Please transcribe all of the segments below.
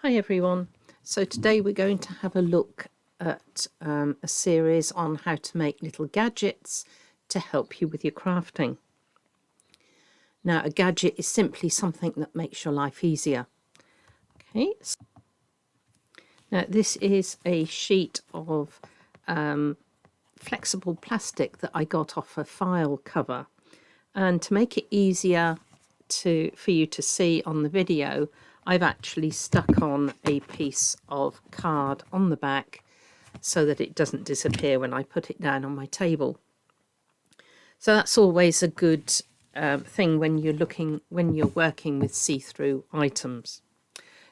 Hi everyone, so today we're going to have a look at a series on how to make little gadgets to help you with your crafting. Now a gadget is simply something that makes your life easier. Okay, now this is a sheet of flexible plastic that I got off a file cover, and to make it easier for you to see on the video, I've actually stuck on a piece of card on the back so that it doesn't disappear when I put it down on my table. So that's always a good thing when you're working with see-through items.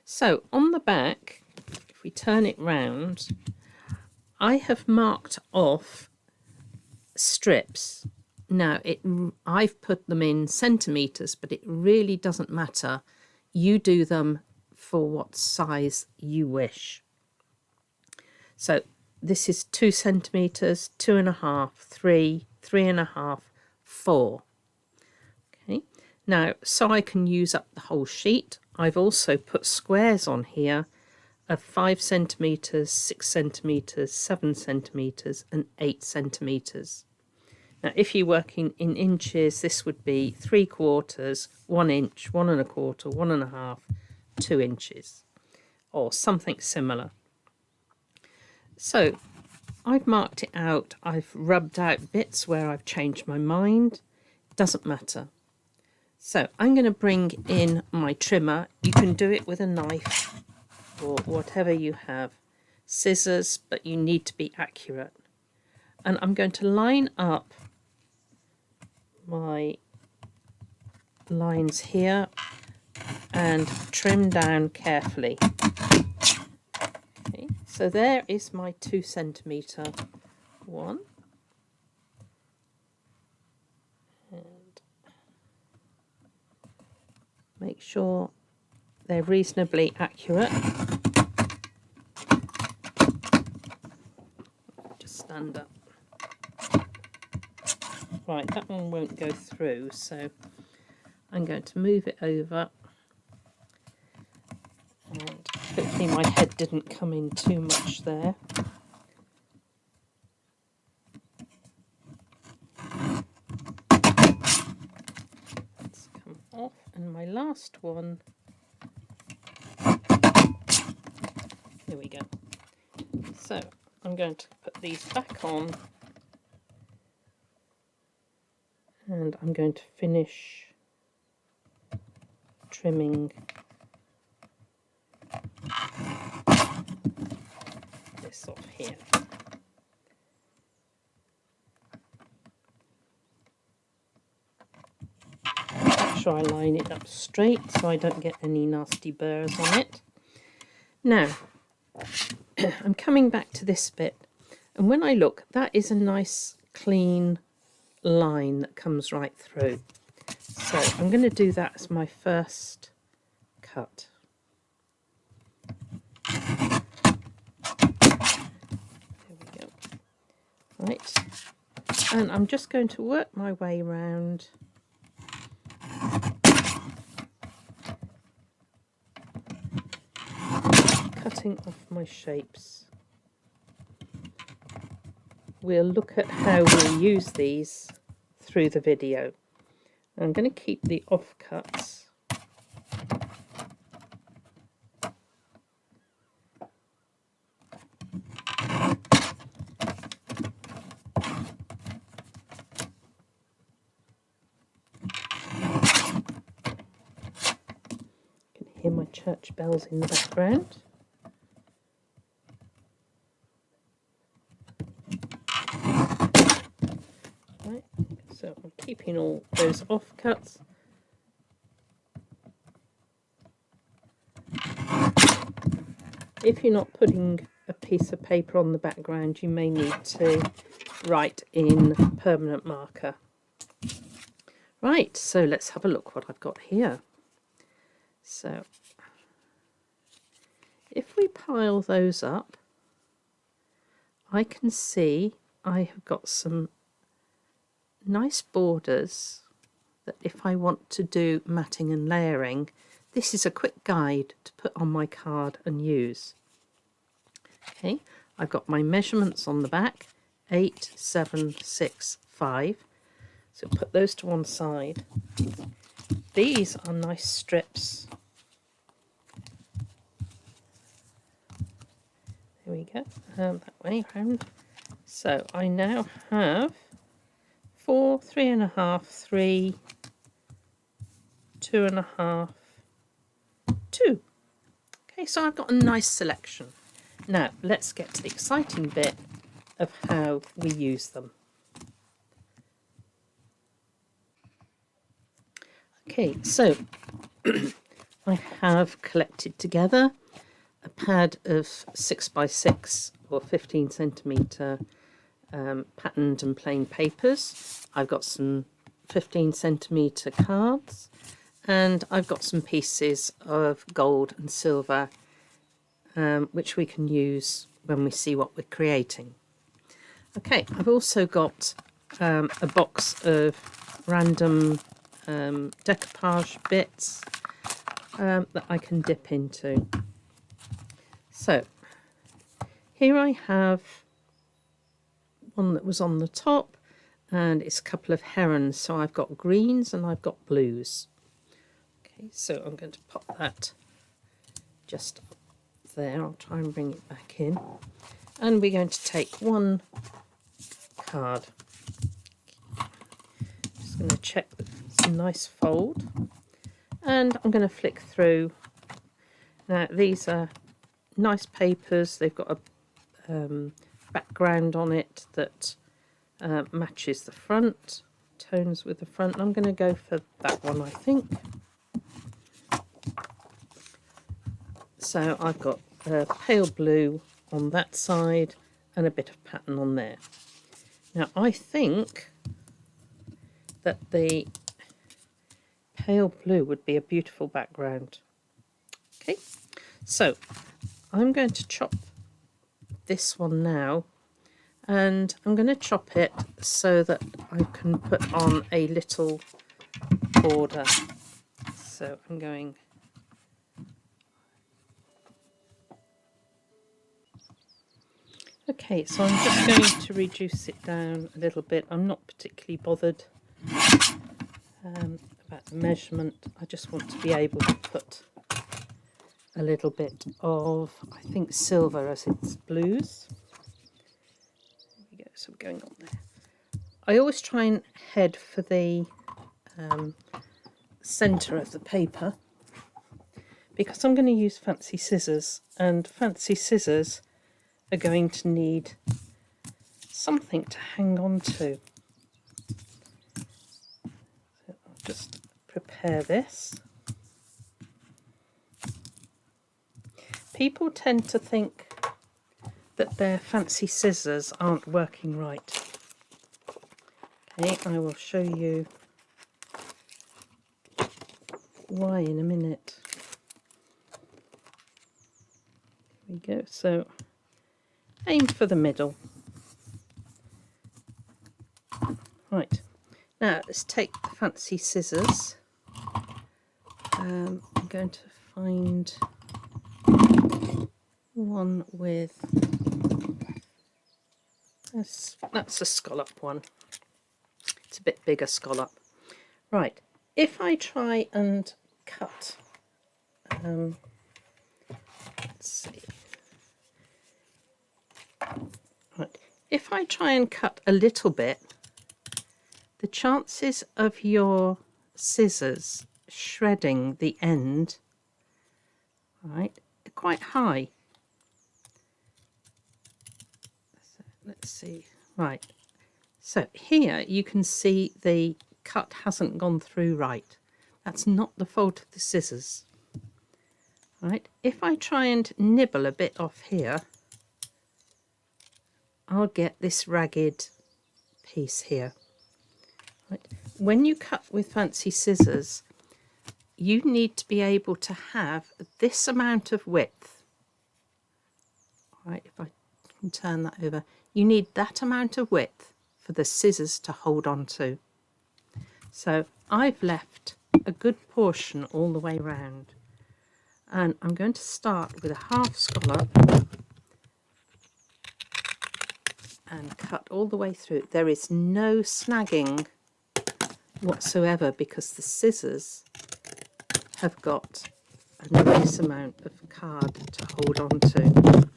So on the back, if we turn it round, I have marked off strips. Now I've put them in centimeters, but it really doesn't matter. You do them for what size you wish. So this is 2 centimeters, 2.5, 3, 3.5, 4. Okay. Now, so I can use up the whole sheet, I've also put squares on here of 5 centimeters, 6 centimeters, 7 centimeters, and 8 centimeters. Now, if you're working in inches, this would be 3/4, 1 inch, 1 1/4, 1 1/2, 2 inches, or something similar. So I've marked it out. I've rubbed out bits where I've changed my mind. Doesn't matter. So I'm going to bring in my trimmer. You can do it with a knife or whatever you have. Scissors, but you need to be accurate. And I'm going to line up my lines here and trim down carefully. Okay, so there is my 2 centimeter one, and make sure they're reasonably accurate. Just stand up. Right, that one won't go through, so I'm going to move it over, and hopefully my head didn't come in too much there. Let's come off, and my last one, here we go. So I'm going to put these back on, and I'm going to finish trimming this off here. Make sure I line it up straight so I don't get any nasty burrs on it. Now I'm coming back to this bit, and when I look, that is a nice clean line that comes right through. So I'm going to do that as my first cut. There we go. Right, and I'm just going to work my way around, cutting off my shapes. We'll look at how we'll use these through the video. I'm going to keep the offcuts. You can hear my church bells in the background. Right, so I'm keeping all those offcuts. If you're not putting a piece of paper on the background, you may need to write in permanent marker. Right, so let's have a look what I've got here. So if we pile those up, I can see I have got some nice borders that if I want to do matting and layering, this is a quick guide to put on my card and use. Okay, I've got my measurements on the back, 8, 7, 6, 5. So put those to one side. These are nice strips. There we go, that way round. So I now have 4, 3.5, 3, 2.5, 2. Okay, so I've got a nice selection. Now let's get to the exciting bit of how we use them. Okay, so I have collected together a pad of 6x6 or 15 centimetre patterned and plain papers. I've got some 15 centimetre cards, and I've got some pieces of gold and silver which we can use when we see what we're creating. Okay, I've also got a box of random decoupage bits that I can dip into. So here I have one that was on the top, and it's a couple of herons. So I've got greens and I've got blues. Okay, so I'm going to pop that just up there. I'll try and bring it back in. And we're going to take one card. Just going to check that it's a nice fold. And I'm going to flick through. Now these are nice papers. They've got a background on it that matches the front, tones with the front. I'm going to go for that one, I think. So I've got pale blue on that side and a bit of pattern on there. Now I think that the pale blue would be a beautiful background. Okay, so I'm going to chop this one now, and I'm going to chop it so that I can put on a little border. So I'm going okay, so I'm just going to reduce it down a little bit. I'm not particularly bothered about the measurement. I just want to be able to put a little bit of, I think, silver as its blues. There we go, so we're going on there. I always try and head for the centre of the paper, because I'm going to use fancy scissors, and fancy scissors are going to need something to hang on to. So I'll just prepare this. People tend to think that their fancy scissors aren't working right. Okay, I will show you why in a minute. There we go. So aim for the middle. Right, now let's take the fancy scissors. I'm going to find one with, that's a scallop one. It's a bit bigger scallop. Right, if I try and cut, let's see. Right, if I try and cut a little bit, the chances of your scissors shredding the end, right, are quite high. So let's see. Right, so here you can see the cut hasn't gone through right. That's not the fault of the scissors. Right, if I try and nibble a bit off here, I'll get this ragged piece here. Right. When you cut with fancy scissors, you need to be able to have this amount of width. Right, if I can turn that over, you need that amount of width for the scissors to hold on to. So I've left a good portion all the way round. And I'm going to start with a half scallop and cut all the way through. There is no snagging whatsoever because the scissors have got a nice amount of card to hold on to.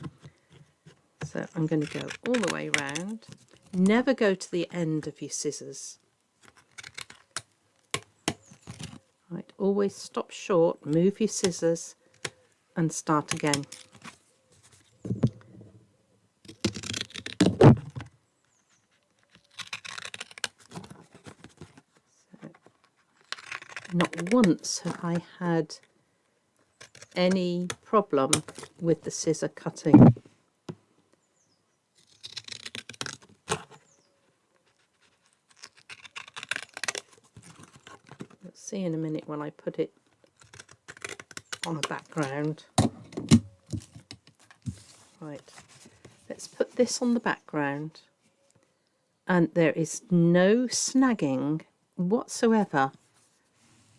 So I'm going to go all the way round. Never go to the end of your scissors. Right, always stop short, move your scissors and start again. So, not once have I had any problem with the scissor cutting. You'll see in a minute when I put it on a background. Right, let's put this on the background, and there is no snagging whatsoever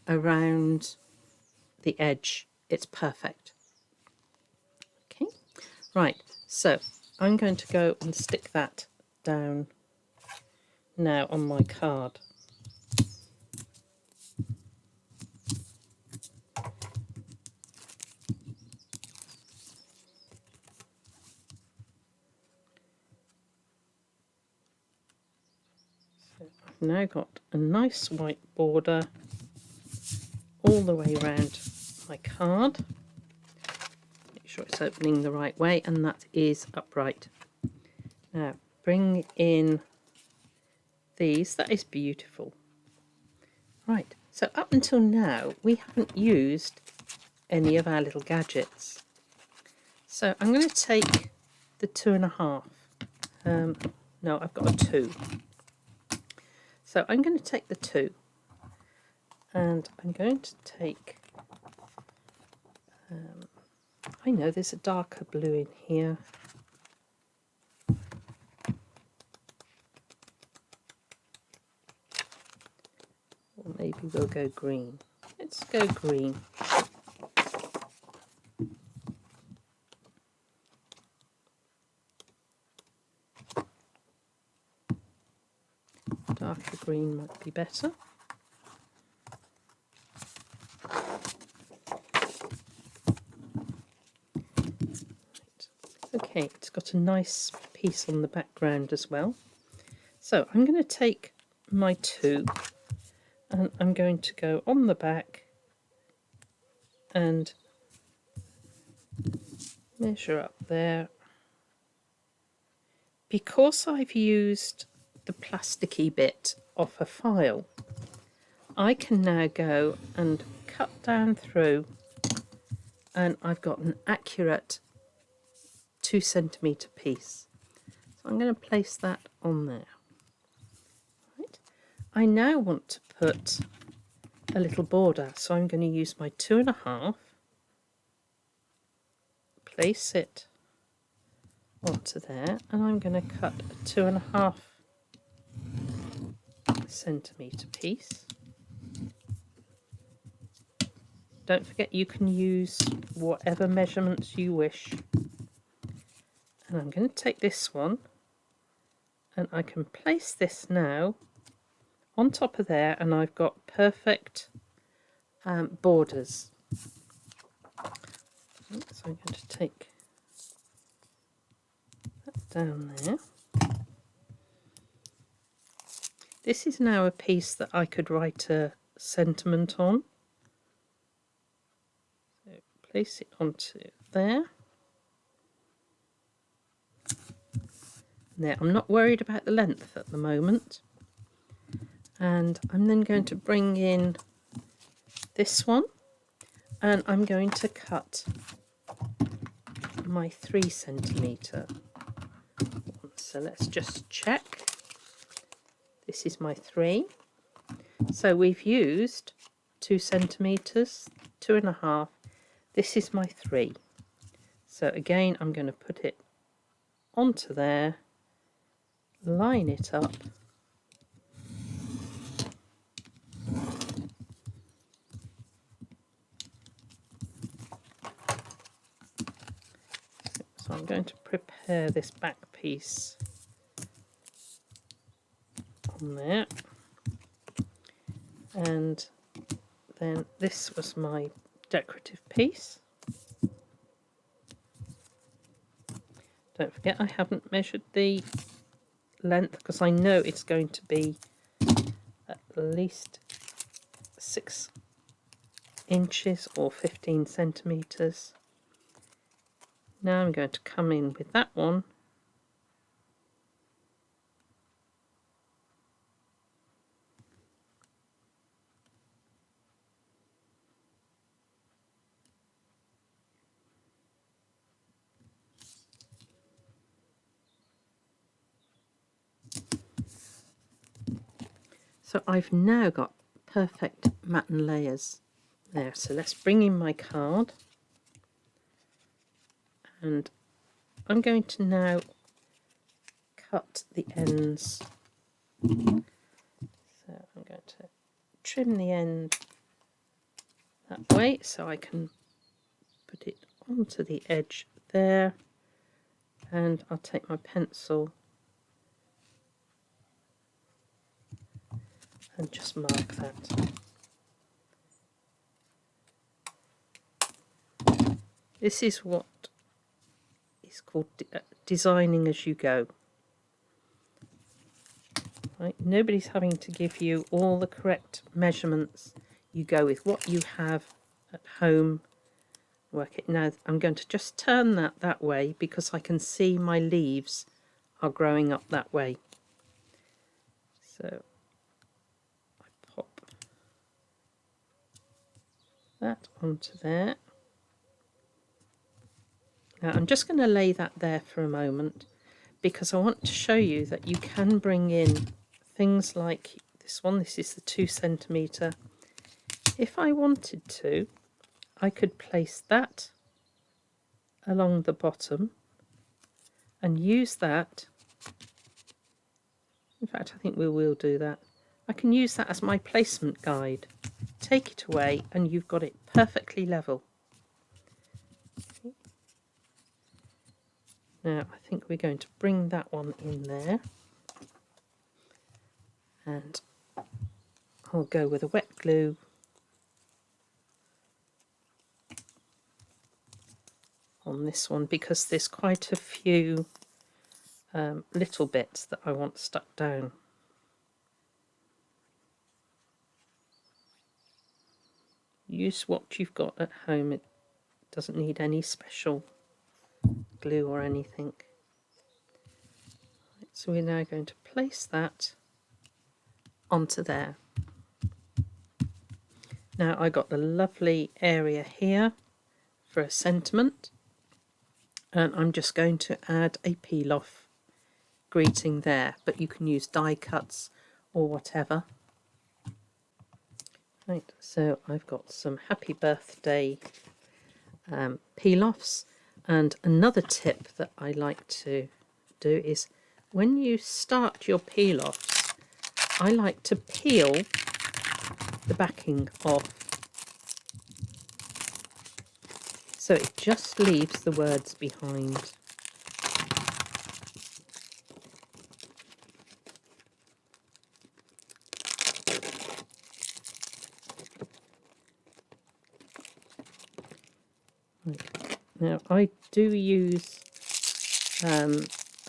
around the edge. It's perfect. Okay, right, so I'm going to go and stick that down now on my card. So I've now got a nice white border all the way around my card. Make sure it's opening the right way, and that is upright. Now bring in these. That is beautiful. Right, so up until now we haven't used any of our little gadgets. So I'm going to take the 2.5. No, I've got a 2. So I'm going to take the 2, and I'm going to take, I know there's a darker blue in here. Or maybe we'll go green. Let's go green. Darker green might be better. Okay, it's got a nice piece on the background as well. So I'm going to take my 2 and I'm going to go on the back and measure up there. Because I've used the plasticky bit off a file, I can now go and cut down through, and I've got an accurate 2 centimetre piece. So I'm going to place that on there. Right. I now want to put a little border, so I'm going to use my 2.5, place it onto there, and I'm going to cut a 2.5 centimetre piece. Don't forget you can use whatever measurements you wish. And I'm going to take this one, and I can place this now on top of there, and I've got perfect borders. So I'm going to take that down there. This is now a piece that I could write a sentiment on. So place it onto there. There, I'm not worried about the length at the moment. And I'm then going to bring in this one, and I'm going to cut my 3 centimetre. So let's just check. This is my 3. So we've used 2 centimetres, 2.5. This is my 3. So again, I'm going to put it onto there, line it up, I'm going to prepare this back piece on there, and then this was my decorative piece. Don't forget I haven't measured the length because I know it's going to be at least 6 inches or 15 centimetres. Now I'm going to come in with that one so I've now got perfect matten layers there. So let's bring in my card, and I'm going to now cut the ends. So I'm going to trim the end that way so I can put it onto the edge there, and I'll take my pencil and just mark that. This is what is called designing as you go. Right? Nobody's having to give you all the correct measurements. You go with what you have at home. Work it. Now I'm going to just turn that way because I can see my leaves are growing up that way. So I pop that onto there. Now I'm just going to lay that there for a moment because I want to show you that you can bring in things like this one. This is the 2 centimetre. If I wanted to, I could place that along the bottom and use that. In fact, I think we will do that. I can use that as my placement guide. Take it away and you've got it perfectly level. Now I think we're going to bring that one in there, and I'll go with a wet glue on this one because there's quite a few little bits that I want stuck down. Use what you've got at home. It doesn't need any special glue or anything. So we're now going to place that onto there. Now I got the lovely area here for a sentiment, and I'm just going to add a peel-off greeting there, but you can use die cuts or whatever. Right, so I've got some happy birthday peel-offs, and another tip that I like to do is when you start your peel-offs, I like to peel the backing off so it just leaves the words behind. Now I do use a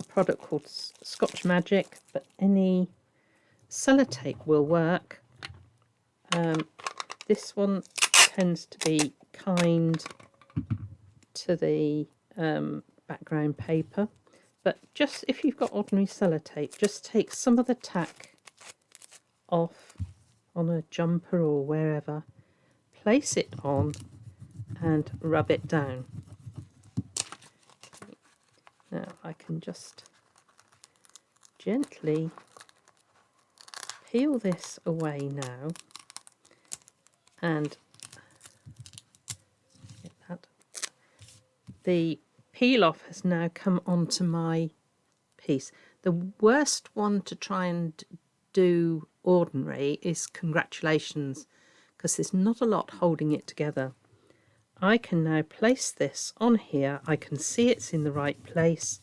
product called Scotch Magic, but any sellotape will work. This one tends to be kind to the background paper, but just if you've got ordinary sellotape, just take some of the tack off on a jumper or wherever, place it on and rub it down. Now I can just gently peel this away now and get that. The peel off has now come onto my piece. The worst one to try and do ordinary is congratulations, because there's not a lot holding it together. I can now place this on here. I can see it's in the right place,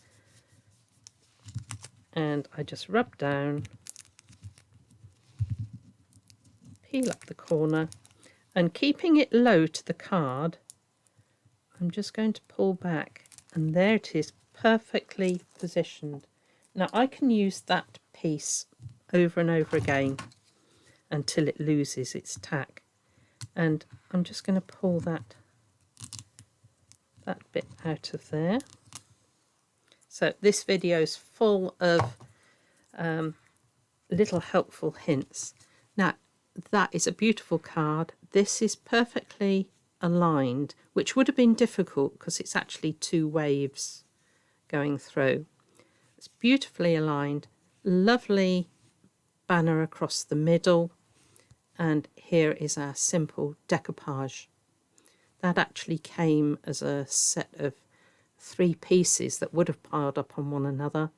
and I just rub down, peel up the corner, and keeping it low to the card, I'm just going to pull back, and there it is, perfectly positioned. Now I can use that piece over and over again until it loses its tack, and I'm just going to pull that bit out of there. So this video is full of little helpful hints. Now that is a beautiful card. This is perfectly aligned, which would have been difficult because it's actually two waves going through. It's beautifully aligned, lovely banner across the middle, and here is our simple decoupage. That actually came as a set of 3 pieces that would have piled up on one another,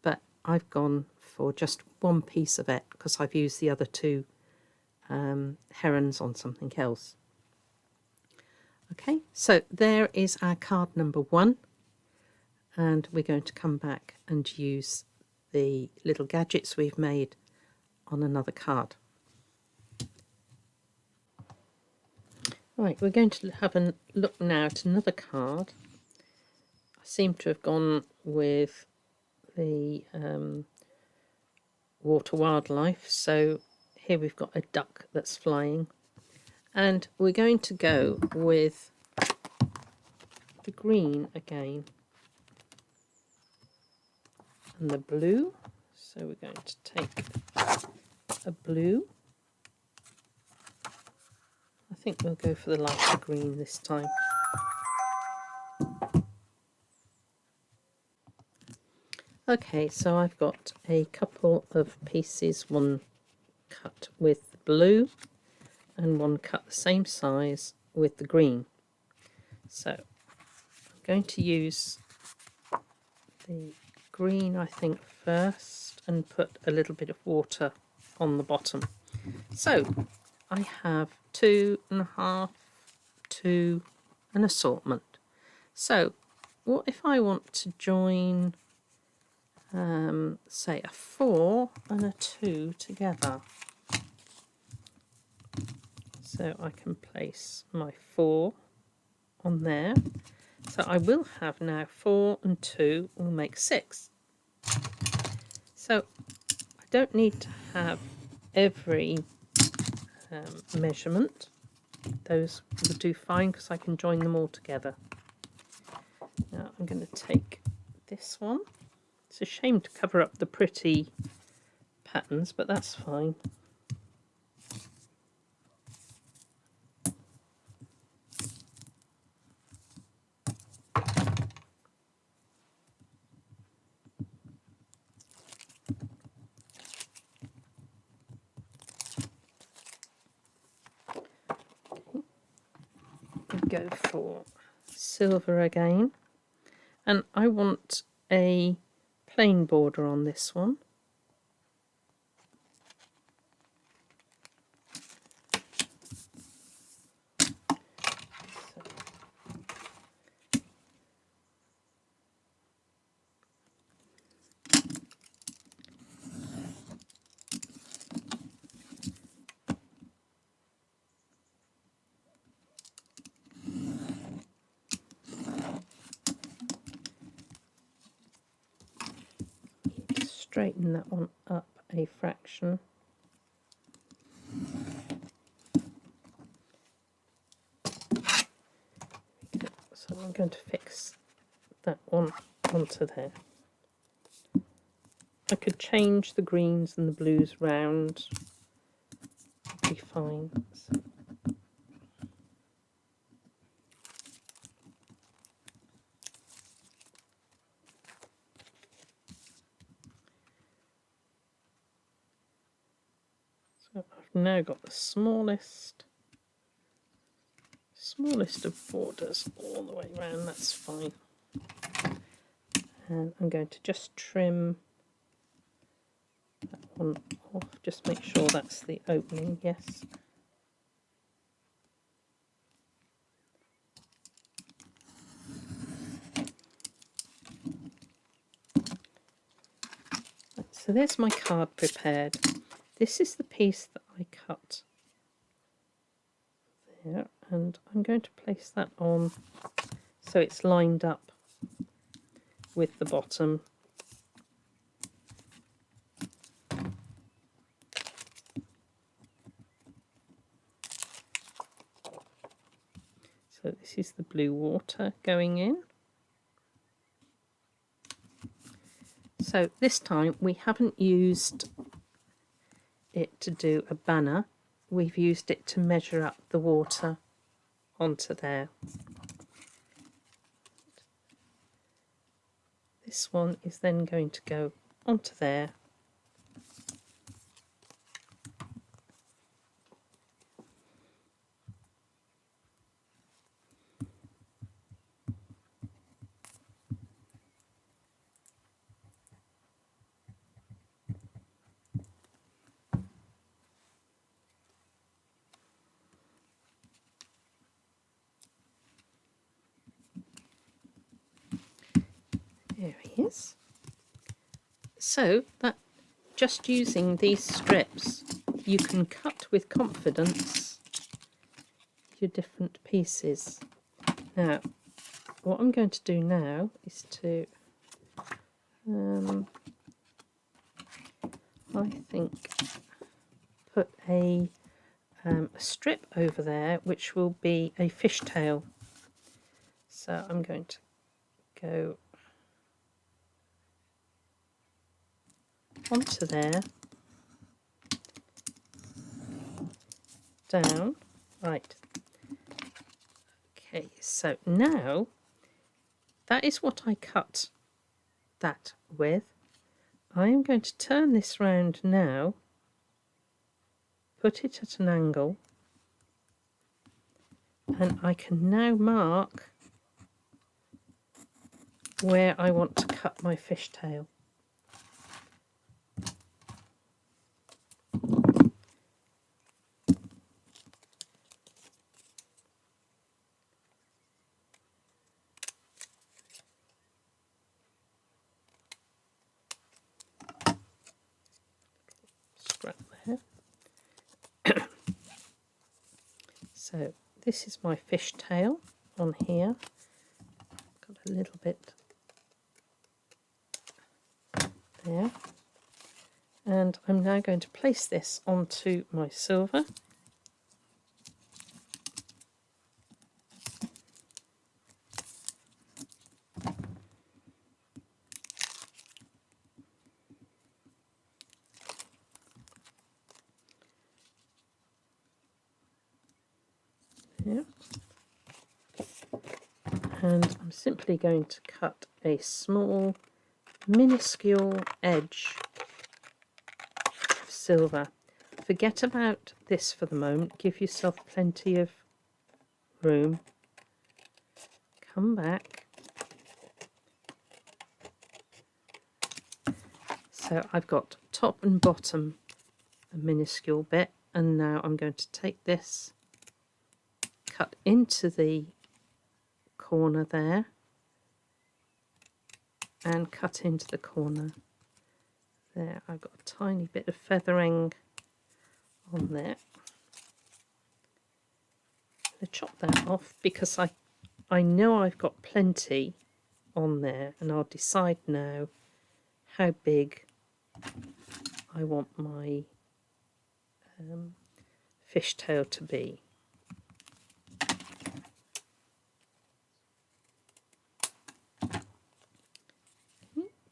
but I've gone for just one piece of it because I've used the other 2 herons on something else. Okay, so there is our card number 1, and we're going to come back and use the little gadgets we've made on another card. Right, we're going to have a look now at another card. I seem to have gone with the water wildlife, so here we've got a duck that's flying, and we're going to go with the green again and the blue. So we're going to take a blue. I think we'll go for the lighter green this time. Okay, so I've got a couple of pieces, one cut with blue and one cut the same size with the green. So I'm going to use the green, I think, first, and put a little bit of water on the bottom. So I have 2.5, 2, an assortment. So what if I want to join say a 4 and a 2 together? So I can place my 4 on there. So I will have now 4 and 2 will make 6. So I don't need to have every measurement. Those will do fine because I can join them all together. Now I'm going to take this one. It's a shame to cover up the pretty patterns, but that's fine. We go for silver again, and I want a plain border on this one. Straighten that one up a fraction. So I'm going to fix that one onto there. I could change the greens and the blues round. It'd be fine. So I've now got the smallest of borders all the way around. That's fine. And I'm going to just trim that one off. Just make sure that's the opening. Yes. So there's my card prepared. This is the piece that I cut there, and I'm going to place that on so it's lined up with the bottom. So this is the blue water going in. So this time we haven't used it to do a banner, we've used it to measure up the water onto there. This one is then going to go onto there. There he is. So that just using these strips, you can cut with confidence your different pieces. Now, what I'm going to do now is to, I think, put a strip over there, which will be a fishtail. So I'm going to go onto there, down, right. Okay, so now that is what I cut that with. I am going to turn this round now, put it at an angle, and I can now mark where I want to cut my fishtail. Scrap there. So this is my fishtail on here. Got a little bit there. And I'm now going to place this onto my silver. There. And I'm simply going to cut a small, minuscule edge of silver. Forget about this for the moment. Give yourself plenty of room. Come back. So I've got top and bottom a minuscule bit, and now I'm going to take this, cut into the corner there, and cut into the corner there. I've got a tiny bit of feathering on there. I'm going to chop that off because I know I've got plenty on there, and I'll decide now how big I want my fishtail to be.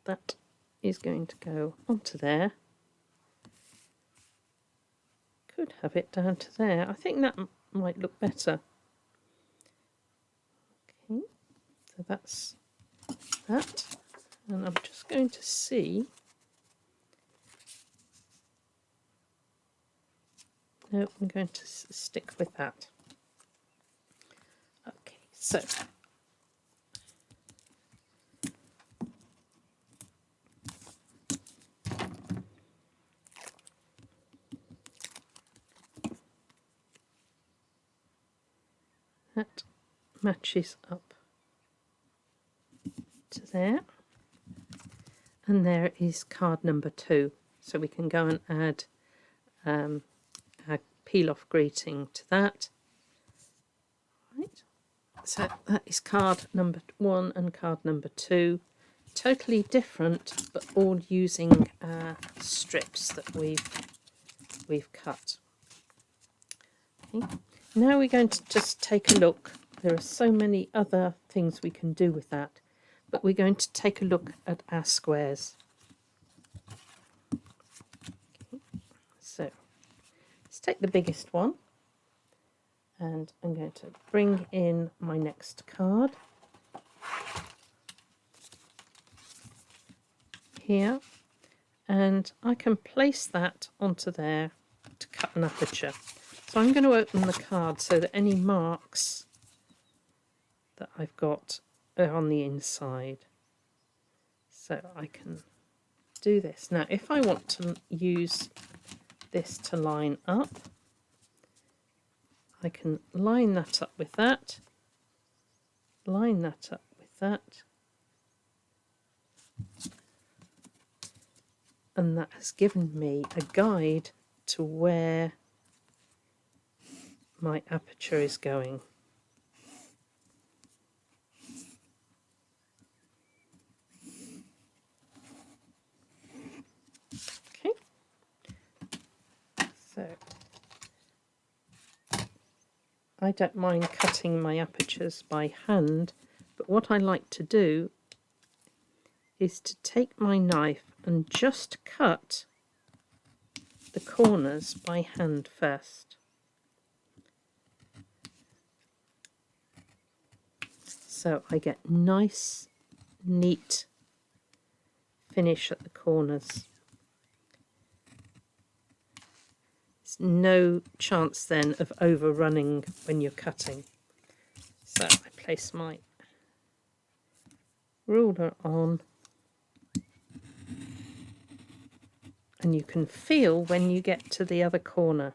That is going to go onto there. Could have it down to there. I think that might look better. Okay, so that's that. And I'm just going to see. No, I'm going to stick with that. Okay, so that matches up to there. And there is card number 2. So we can go and add a peel-off greeting to that. Right. So that is card number 1 and card number 2. Totally different, but all using strips that we've cut. Okay. Now we're going to just take a look. There are so many other things we can do with that, but we're going to take a look at our squares. Okay. So let's take the biggest one, and I'm going to bring in my next card here, and I can place that onto there to cut an aperture. So I'm going to open the card so that any marks that I've got are on the inside. So I can do this. Now if I want to use this to line up, I can line that up with that, line that up with that, and that has given me a guide to where my aperture is going. Okay, so I don't mind cutting my apertures by hand, but what I like to do is to take my knife and just cut the corners by hand first. So I get nice, neat finish at the corners. There's no chance then of overrunning when you're cutting. So I place my ruler on, and you can feel when you get to the other corner.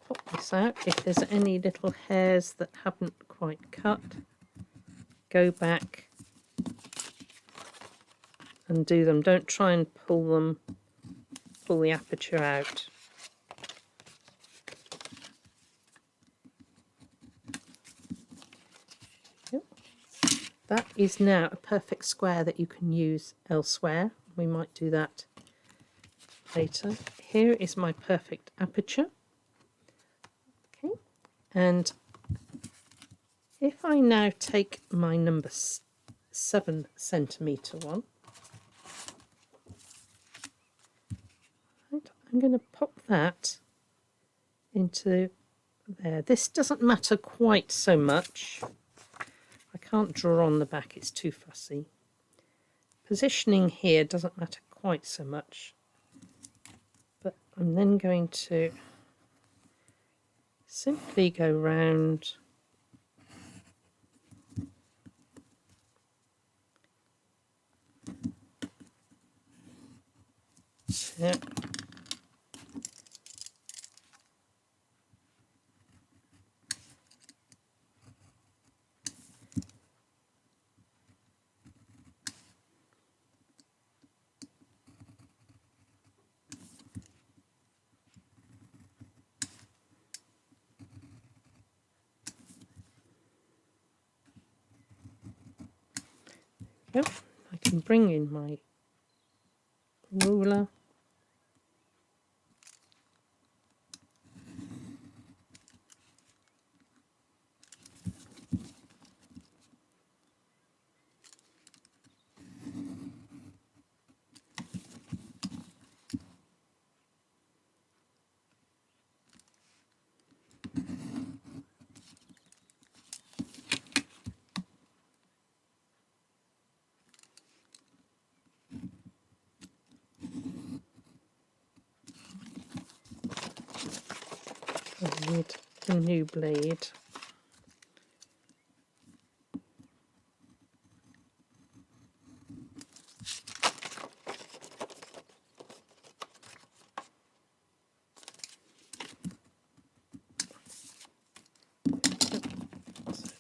Pop this out. If there's any little hairs that haven't quite cut, go back and do them. Don't try and pull the aperture out. Yep. That is now a perfect square that you can use elsewhere. We might do that later. Here is my perfect aperture. Okay, and if I now take my number 7 centimetre one, I'm going to pop that into there. This doesn't matter quite so much. I can't draw on the back, it's too fussy. Positioning here doesn't matter quite so much. But I'm then going to simply go round there. Yep, I can bring in my ruler. I need a new blade.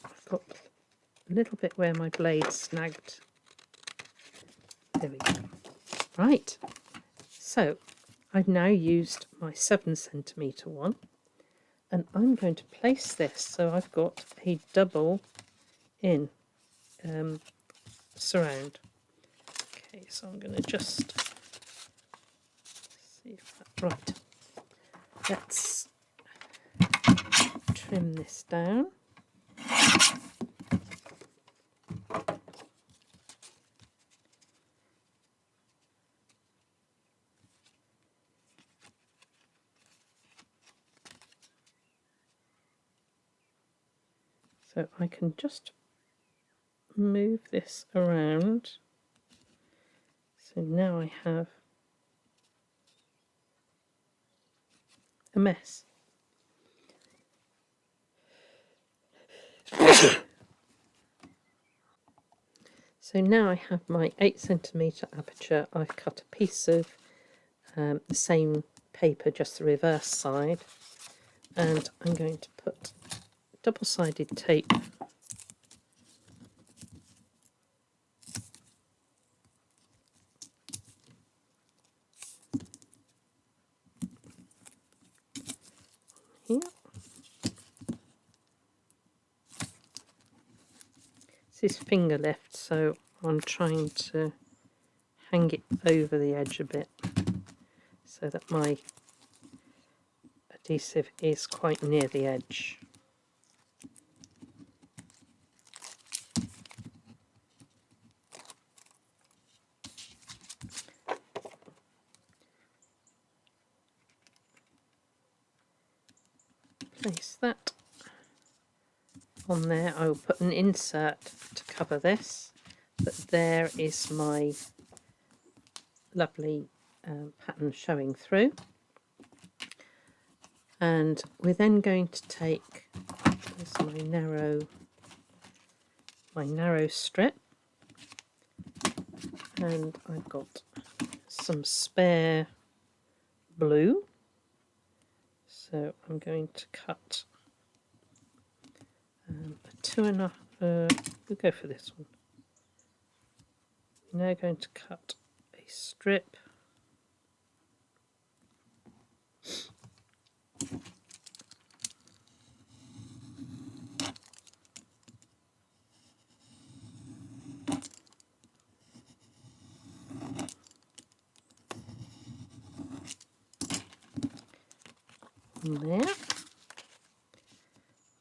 I've got a little bit where my blade snagged. There we go. Right, so I've now used my 7cm one, and I'm going to place this so I've got a double in surround. Okay, so I'm going to just see if that, right. Let's trim this down. So I can just move this around. So now I have a mess. So now I have my 8cm aperture. I've cut a piece of the same paper, just the reverse side, and I'm going to put double-sided tape here. This is finger lift, so I'm trying to hang it over the edge a bit so that my adhesive is quite near the edge. Place that on there. I will put an insert to cover this, but there is my lovely pattern showing through. And we're then going to take this my narrow strip, and I've got some spare blue, so I'm going to cut a 2.5. We'll go for this one. I'm now going to cut a strip there.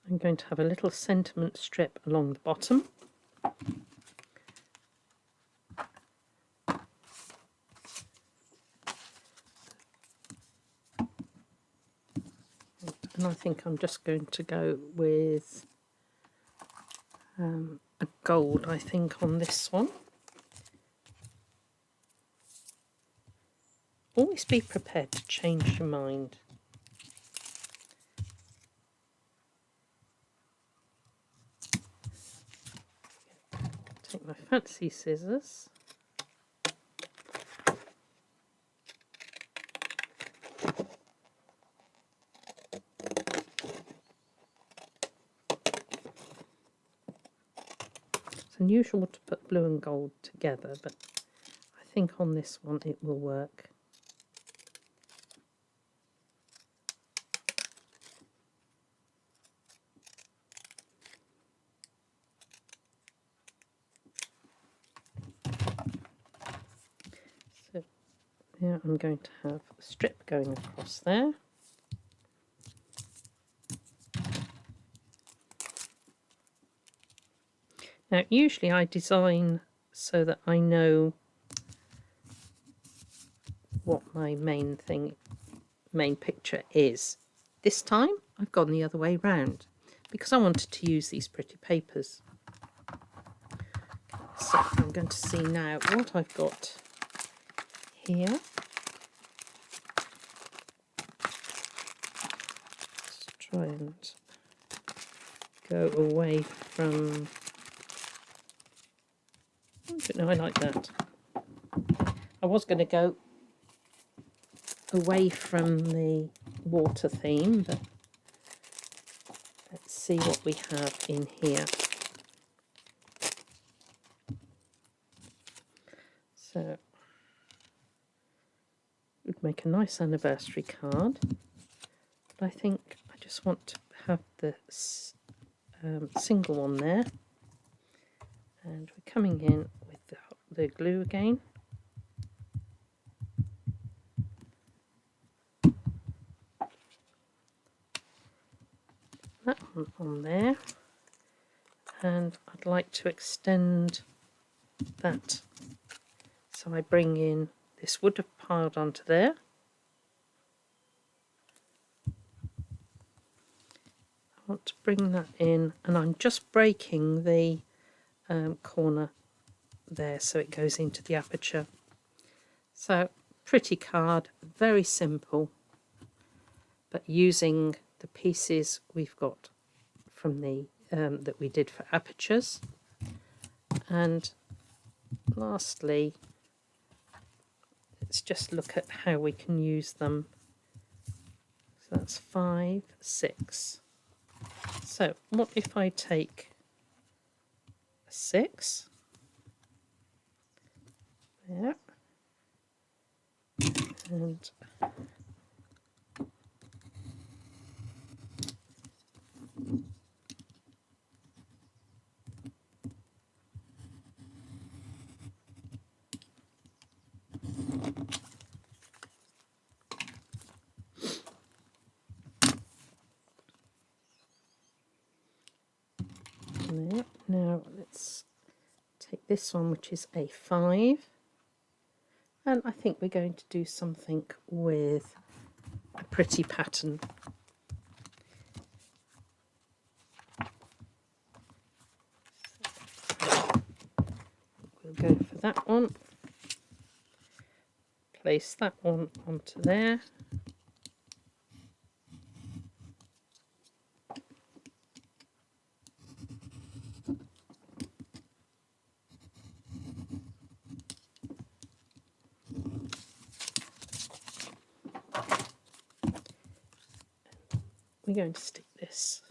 I'm going to have a little sentiment strip along the bottom. And I think I'm just going to go with a gold, I think, on this one. Always be prepared to change your mind. Take my fancy scissors. It's unusual to put blue and gold together, but I think on this one it will work. So now I'm going to have a strip going across there. Now usually I design so that I know what my main picture is. This time I've gone the other way round because I wanted to use these pretty papers. So I'm going to see now what I've got here. Let's try and go away from... I don't know, I like that. I was going to go away from the water theme, but let's see what we have in here. So, would make a nice anniversary card, but I think I just want to have the single one there, and we're coming in with the glue again. That one on there, and I'd like to extend that, so I bring in this would have piled onto there. I want to bring that in, and I'm just breaking the corner there so it goes into the aperture. So pretty card, very simple, but using the pieces we've got from the that we did for apertures. And lastly, let's just look at how we can use them. So that's 5, 6. So what if I take a 6 there, and there. Now let's take this one, which is a 5, and I think we're going to do something with a pretty pattern. We'll go for that one, place that one onto there, we're going to stick this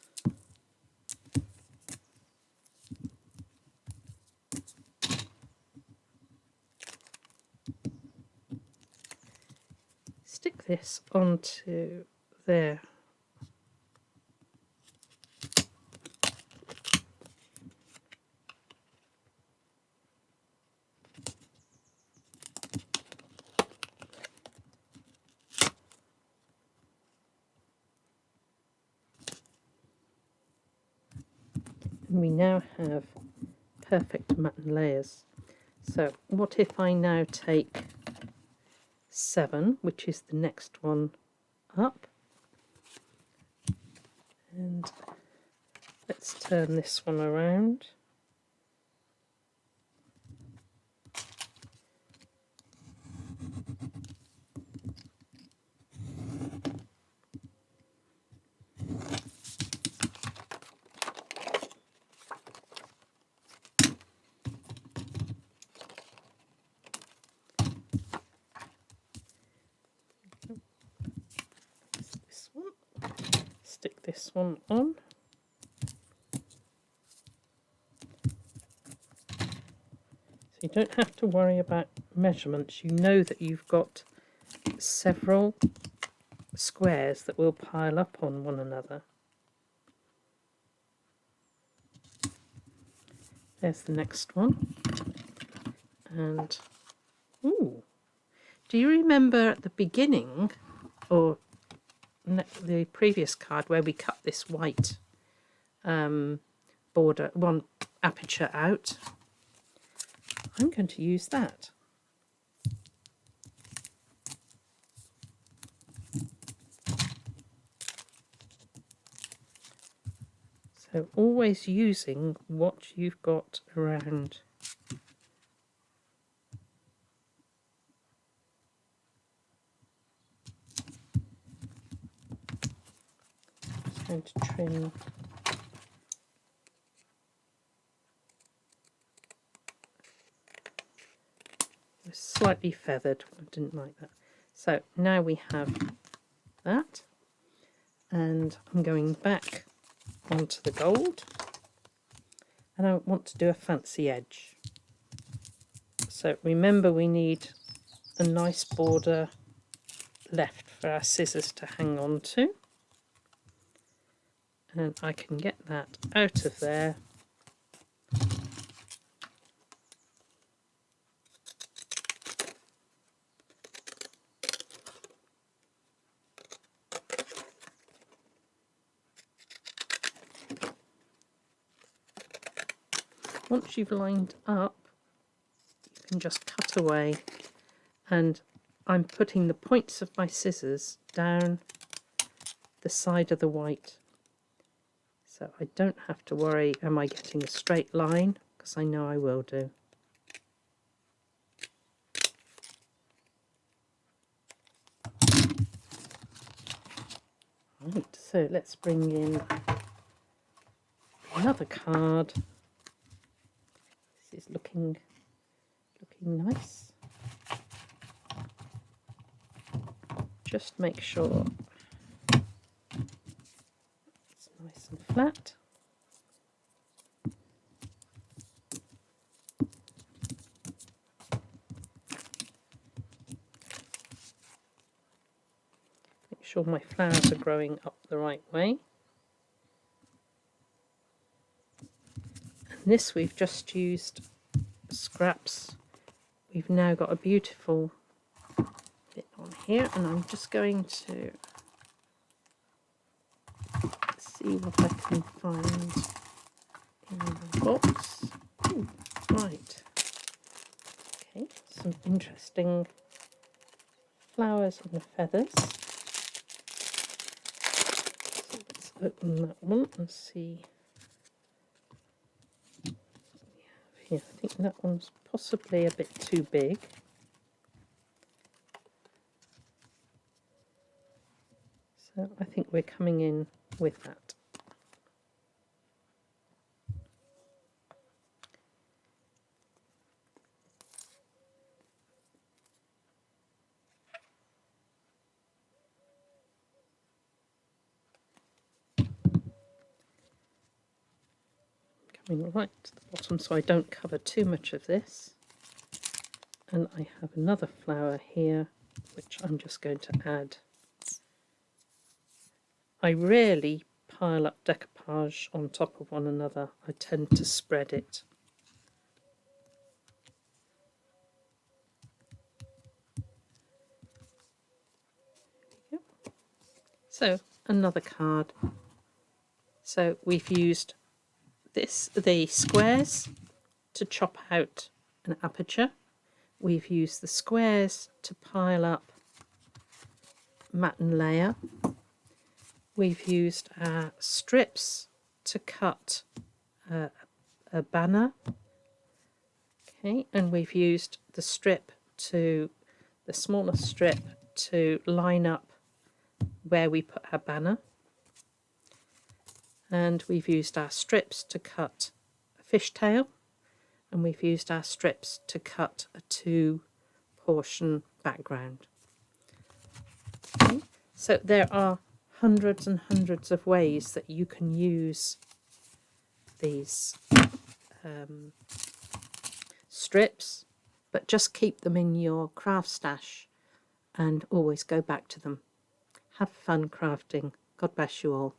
onto there. And we now have perfect matten layers. So what if I now take 7, which is the next one up, and let's turn this one around. This one. Stick this one on. So you don't have to worry about measurements. You know that you've got several squares that will pile up on one another. There's the next one. And, ooh, do you remember at the beginning, or the previous card, where we cut this white border, one aperture out? I'm going to use that. So always using what you've got around. going to trim it. Slightly feathered. I didn't like that. So now we have that, and I'm going back onto the gold, and I want to do a fancy edge. So remember, we need a nice border left for our scissors to hang on to, and I can get that out of there. Once you've lined up, you can just cut away, and I'm putting the points of my scissors down the side of the white, so I don't have to worry, am I getting a straight line, because I know I will do. Right, so let's bring in another card. This is looking nice. Just make sure it's nice and flat. Make sure my flowers are growing up the right way. And this we've just used scraps. We've now got a beautiful bit on here, and I'm just going to see what I can find in the box. Ooh, right. Okay, some interesting flowers and feathers. So let's open that one and see what we have here. I think that one's possibly a bit too big. So I think we're coming in with that. Coming right to the bottom so I don't cover too much of this. And I have another flower here which I'm just going to add. I rarely pile up decoupage on top of one another. I tend to spread it. There we go. So another card. So we've used the squares to chop out an aperture. We've used the squares to pile up mat and layer. We've used strips to cut a banner. Okay, and we've used the smaller strip to line up where we put our banner. And we've used our strips to cut a fishtail, and we've used our strips to cut a 2-portion background. Okay. So there are hundreds and hundreds of ways that you can use these strips, but just keep them in your craft stash and always go back to them. Have fun crafting. God bless you all.